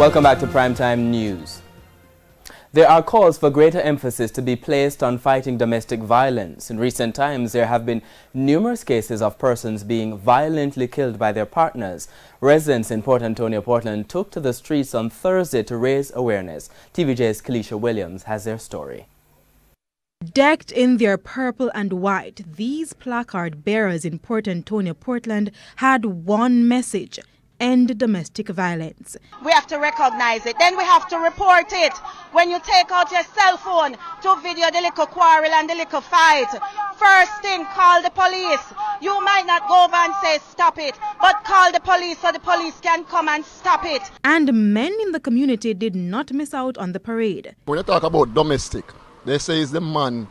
Welcome back to Primetime News. There are calls for greater emphasis to be placed on fighting domestic violence. In recent times, there have been numerous cases of persons being violently killed by their partners. Residents in Port Antonio, Portland took to the streets on Thursday to raise awareness. TVJ's KELESHA Williams has their story. Decked in their purple and white, these placard bearers in Port Antonio, Portland had one message: end domestic violence. We have to recognize it, then we have to report it. When you take out your cell phone to video the little quarrel and the little fight, first thing, call the police. You might not go over and say stop it, but call the police so the police can come and stop it. And men in the community did not miss out on the parade. When you talk about domestic, they say it's the man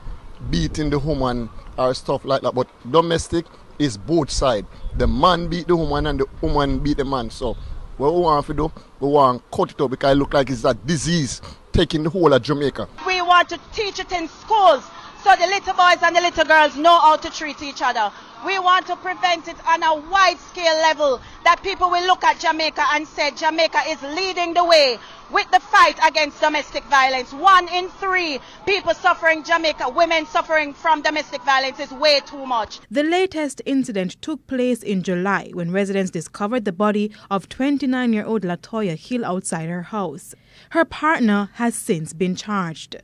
beating the woman or stuff like that, but domestic is both sides. The man beat the woman and the woman beat the man. So what we want to do, we want to cut it up because it looks like it's a disease taking the whole of Jamaica. We want to teach it in schools so the little boys and the little girls know how to treat each other. We want to prevent it on a wide scale level, that people will look at Jamaica and say Jamaica is leading the way with the fight against domestic violence. 1 in 3 people suffering in Jamaica, women suffering from domestic violence, is way too much. The latest incident took place in July when residents discovered the body of 29-year-old Latoya Hill outside her house. Her partner has since been charged.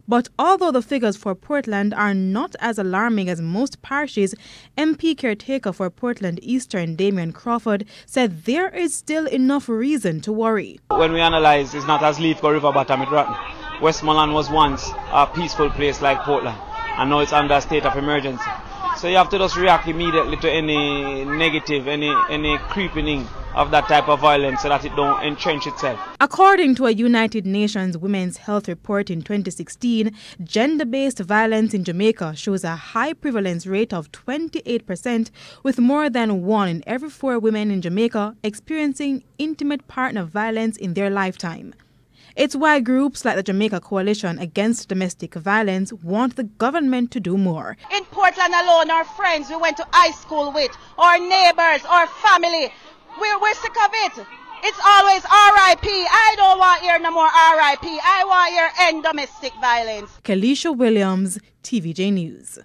But although the figures for Portland are not as alarming as most parishes, MP caretaker for Portland Eastern Damian Crawford said there is still enough reason to worry. When we analyze, it's not as Leaf or River Bottom, it's rotten. Westmoreland was once a peaceful place like Portland, and now it's under a state of emergency. So you have to just react immediately to any negative, any creeping of that type of violence so that it don't entrench itself. According to a United Nations Women's Health Report in 2016, gender-based violence in Jamaica shows a high prevalence rate of 28%, with more than 1 in every 4 women in Jamaica experiencing intimate partner violence in their lifetime. It's why groups like the Jamaica Coalition Against Domestic Violence want the government to do more. In Portland alone, our friends we went to high school with, our neighbors, our family, we're sick of it. It's always R.I.P. I don't want to hear no more R.I.P. I want to hear end domestic violence. KELESHA Williams, TVJ News.